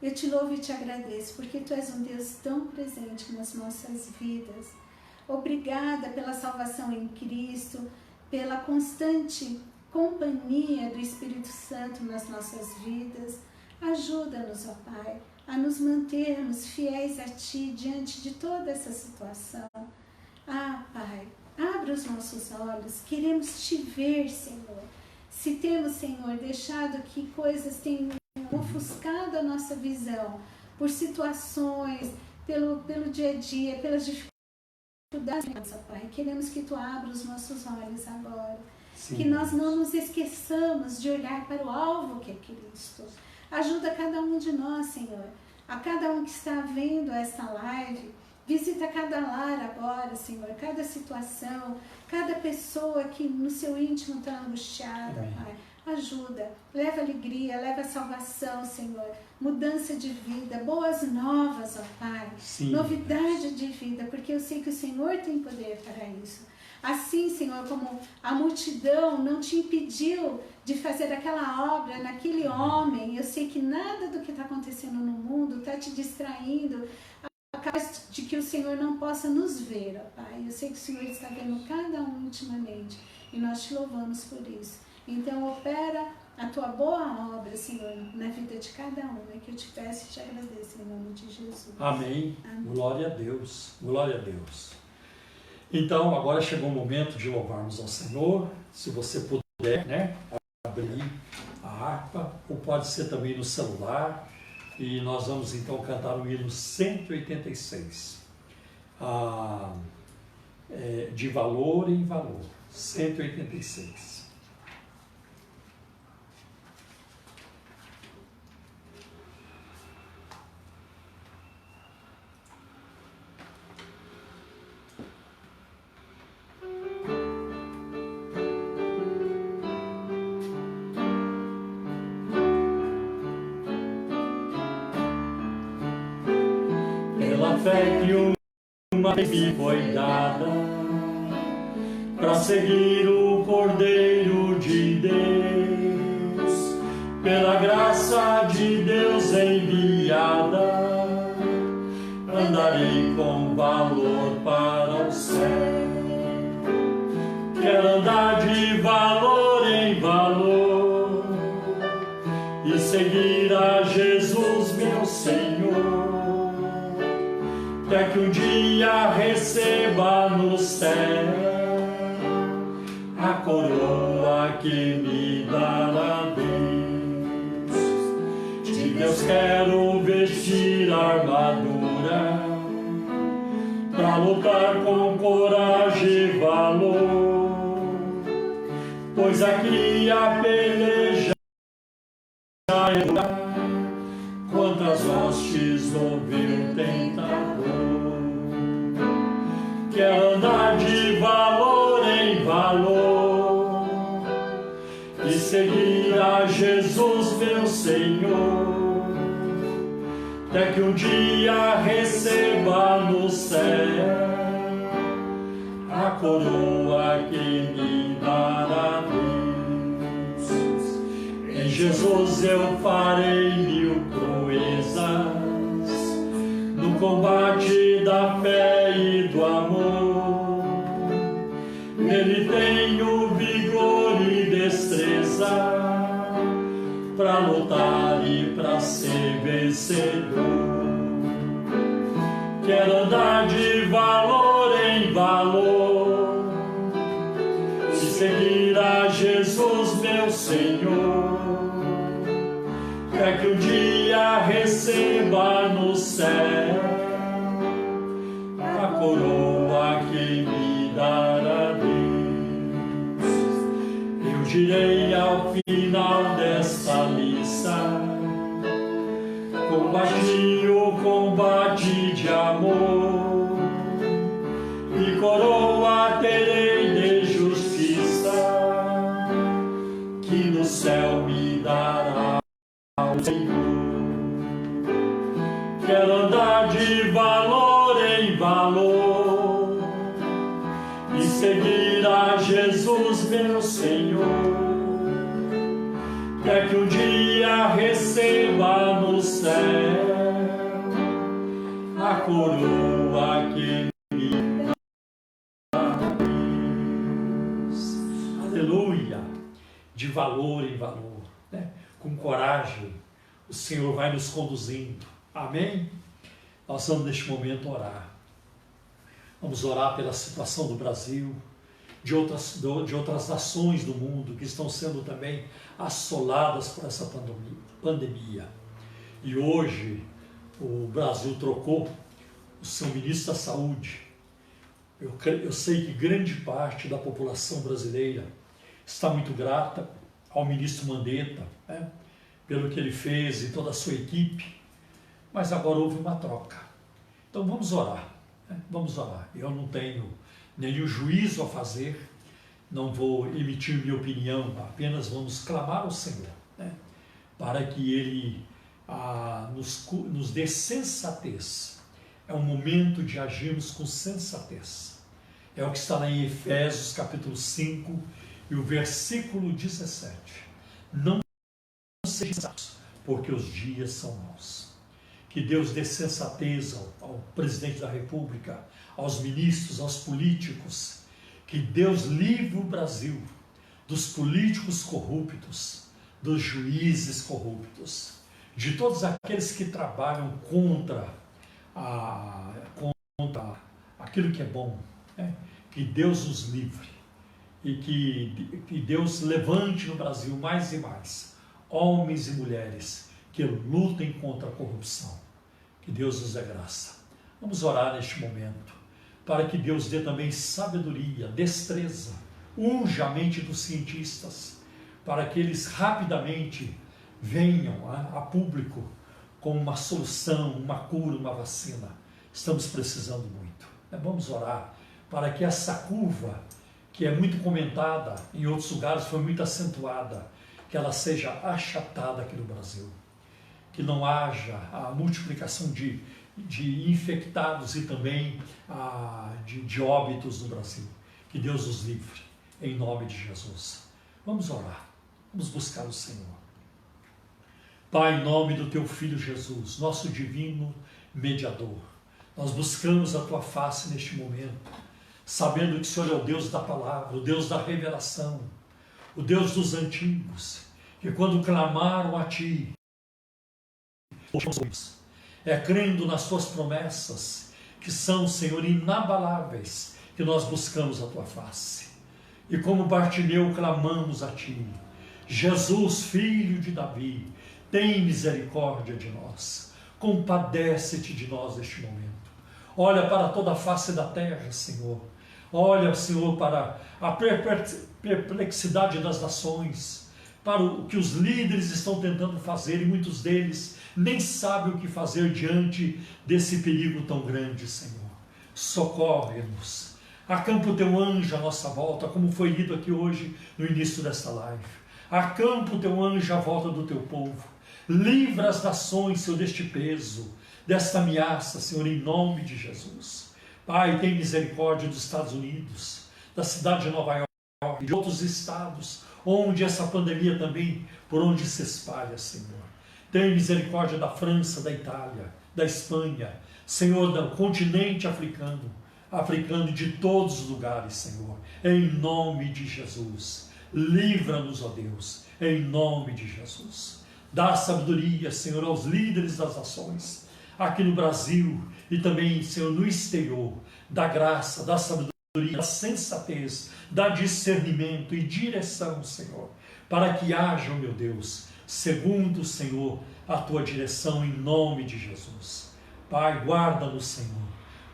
Speaker 2: eu te louvo e te agradeço, porque Tu és um Deus tão presente nas nossas vidas. Obrigada pela salvação em Cristo, pela constante companhia do Espírito Santo nas nossas vidas. Ajuda-nos, ó Pai, a nos mantermos fiéis a Ti diante de toda essa situação. Ah, Pai, abra os nossos olhos, queremos Te ver, Senhor. Se temos, Senhor, deixado que coisas tenham ofuscado a nossa visão por situações, pelo dia a dia, pelas dificuldades, Pai. Queremos que Tu abra os nossos olhos agora. Sim, que nós não nos esqueçamos de olhar para o alvo que é Cristo. Ajuda cada um de nós, Senhor. A cada um que está vendo esta live, visita cada lar agora, Senhor, cada situação, cada pessoa que no seu íntimo está angustiada, Amém. Pai. Ajuda, leva alegria, leva salvação, Senhor, mudança de vida, boas novas, ó Pai, Sim, novidade Deus. De vida, porque eu sei que o Senhor tem poder para isso. Assim, Senhor, como a multidão não te impediu de fazer aquela obra naquele homem, eu sei que nada do que está acontecendo no mundo está te distraindo, capaz de que o Senhor não possa nos ver, ó Pai. Eu sei que o Senhor está vendo cada um intimamente e nós te louvamos por isso. Então, opera a Tua boa obra, Senhor, na vida de cada um, é que eu te peço e te agradeço em nome de Jesus.
Speaker 1: Amém. Amém. Glória a Deus. Glória a Deus. Então, agora chegou o momento de louvarmos ao Senhor. Se você puder, né, abrir a harpa, ou pode ser também no celular. E nós vamos então cantar o hino 186. De valor em valor. 186. Fé que uma vez me foi dada para seguir o Cordeiro de Deus, pela graça de Deus enviada, andarei com valor para o céu. Quero andar de valor em valor e seguir a Jesus, meu Senhor. Até que um dia receba no céu a coroa que me dá. quero vestir a armadura pra lutar com coragem e valor, pois aqui a peleja é dura contra as hostes do vil tentador. Quero andar de valor em valor e seguir a Jesus, meu Senhor, até que um dia receba no céu a coroa que me dará Deus. Em Jesus eu farei mil proezas no combate da fé e do amor. Nele tenho vigor e destreza para lutar e para ser vencedor. Quero andar de valor em valor e seguir a Jesus, meu Senhor, para que um dia receba no céu a coroa que me dará Deus. Eu direi ao final desta liça: combati o combate de amor e coroa terei de justiça que no céu me dará o Senhor. Quero andar de valor em valor e seguir a Jesus, meu Senhor, para que um dia receba no céu a coroa que me dá Deus. Aleluia! De valor em valor, né? Com coragem, o Senhor vai nos conduzindo. Amém? Nós vamos neste momento orar. Vamos orar pela situação do Brasil, de outras nações do mundo que estão sendo também assoladas por essa pandemia. E hoje o Brasil trocou o seu ministro da Saúde. Eu sei que grande parte da população brasileira está muito grata ao ministro Mandetta, né, pelo que ele fez e toda a sua equipe, mas agora houve uma troca. Então vamos orar, né? Vamos orar. Eu não tenho nenhum juízo a fazer, não vou emitir minha opinião, apenas vamos clamar ao Senhor, né, para que Ele nos dê sensatez. É um momento de agirmos com sensatez. É o que está lá em Efésios capítulo 5 e o versículo 17. Não sejam insensatos, porque os dias são maus. Que Deus dê sensatez ao presidente da República, aos ministros, aos políticos. Que Deus livre o Brasil dos políticos corruptos, dos juízes corruptos, de todos aqueles que trabalham contra aquilo que é bom, né? Que Deus os livre e que Deus levante no Brasil mais e mais homens e mulheres que lutem contra a corrupção. Que Deus nos dê graça. Vamos orar neste momento, para que Deus dê também sabedoria, destreza, unja a mente dos cientistas, para que eles rapidamente venham a público com uma solução, uma cura, uma vacina. Estamos precisando muito. Vamos orar para que essa curva, que é muito comentada em outros lugares, foi muito acentuada, que ela seja achatada aqui no Brasil. Que não haja a multiplicação de infectados e também de óbitos no Brasil. Que Deus os livre, em nome de Jesus. Vamos orar, vamos buscar o Senhor. Pai, em nome do Teu Filho Jesus, nosso divino mediador, nós buscamos a Tua face neste momento, sabendo que o Senhor é o Deus da palavra, o Deus da revelação, o Deus dos antigos, que quando clamaram a Ti, é crendo nas Tuas promessas, que são, Senhor, inabaláveis, que nós buscamos a Tua face. E como Bartimeu clamamos a Ti, Jesus, filho de Davi, Tem misericórdia de nós. Compadece-te de nós neste momento. Olha para toda a face da terra, Senhor. Olha, Senhor, para a perplexidade das nações, para o que os líderes estão tentando fazer, e muitos deles nem sabem o que fazer diante desse perigo tão grande, Senhor. Socorre-nos. Acampa o teu anjo à nossa volta, como foi lido aqui hoje no início desta live. Acampa o teu anjo à volta do teu povo. Livra as nações, Senhor, deste peso, desta ameaça, Senhor, em nome de Jesus. Pai, tem misericórdia dos Estados Unidos, da cidade de Nova York, de outros estados, onde essa pandemia também, por onde se espalha, Senhor. Tem misericórdia da França, da Itália, da Espanha, Senhor, do continente africano e de todos os lugares, Senhor. Em nome de Jesus. Livra-nos, ó Deus, em nome de Jesus. Dá sabedoria, Senhor, aos líderes das nações, aqui no Brasil e também, Senhor, no exterior. Dá graça, dá sabedoria, dá sensatez, dá discernimento e direção, Senhor, para que haja, meu Deus, segundo, Senhor, a tua direção, em nome de Jesus. Pai, guarda-nos, Senhor.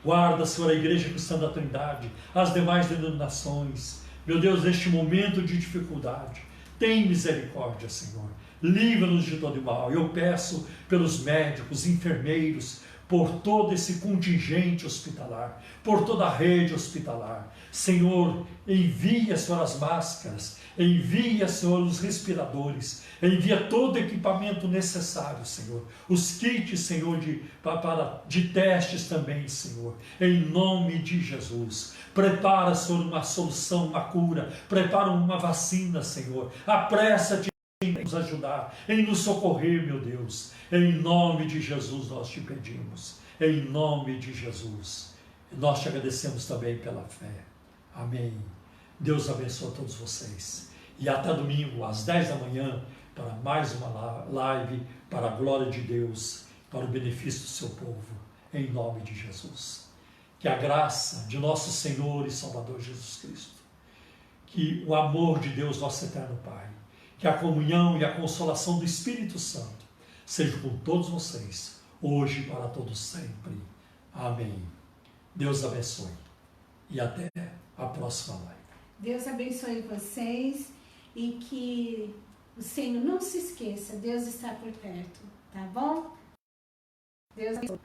Speaker 1: Guarda, Senhor, a Igreja Cristã da Trindade, as demais denominações. Meu Deus, neste momento de dificuldade, tem misericórdia, Senhor. Livra-nos de todo mal. Eu peço pelos médicos, enfermeiros, por todo esse contingente hospitalar, por toda a rede hospitalar. Senhor, envia, Senhor, as máscaras, envia, Senhor, os respiradores, envia todo o equipamento necessário, Senhor. Os kits, Senhor, de testes também, Senhor. Em nome de Jesus. Prepara, Senhor, uma solução, uma cura. Prepara uma vacina, Senhor. Apressa-te em nos ajudar, em nos socorrer, meu Deus. Em nome de Jesus nós te pedimos. Em nome de Jesus. Nós te agradecemos também pela fé. Amém. Deus abençoe a todos vocês. E até domingo, às 10 da manhã, para mais uma live, para a glória de Deus, para o benefício do seu povo. Em nome de Jesus. Que a graça de nosso Senhor e Salvador Jesus Cristo, que o amor de Deus, nosso eterno Pai, que a comunhão e a consolação do Espírito Santo seja com todos vocês, hoje e para todos sempre. Amém. Deus abençoe. E até a próxima live.
Speaker 2: Deus abençoe vocês e que o Senhor não se esqueça, Deus está por perto, tá bom? Deus abençoe.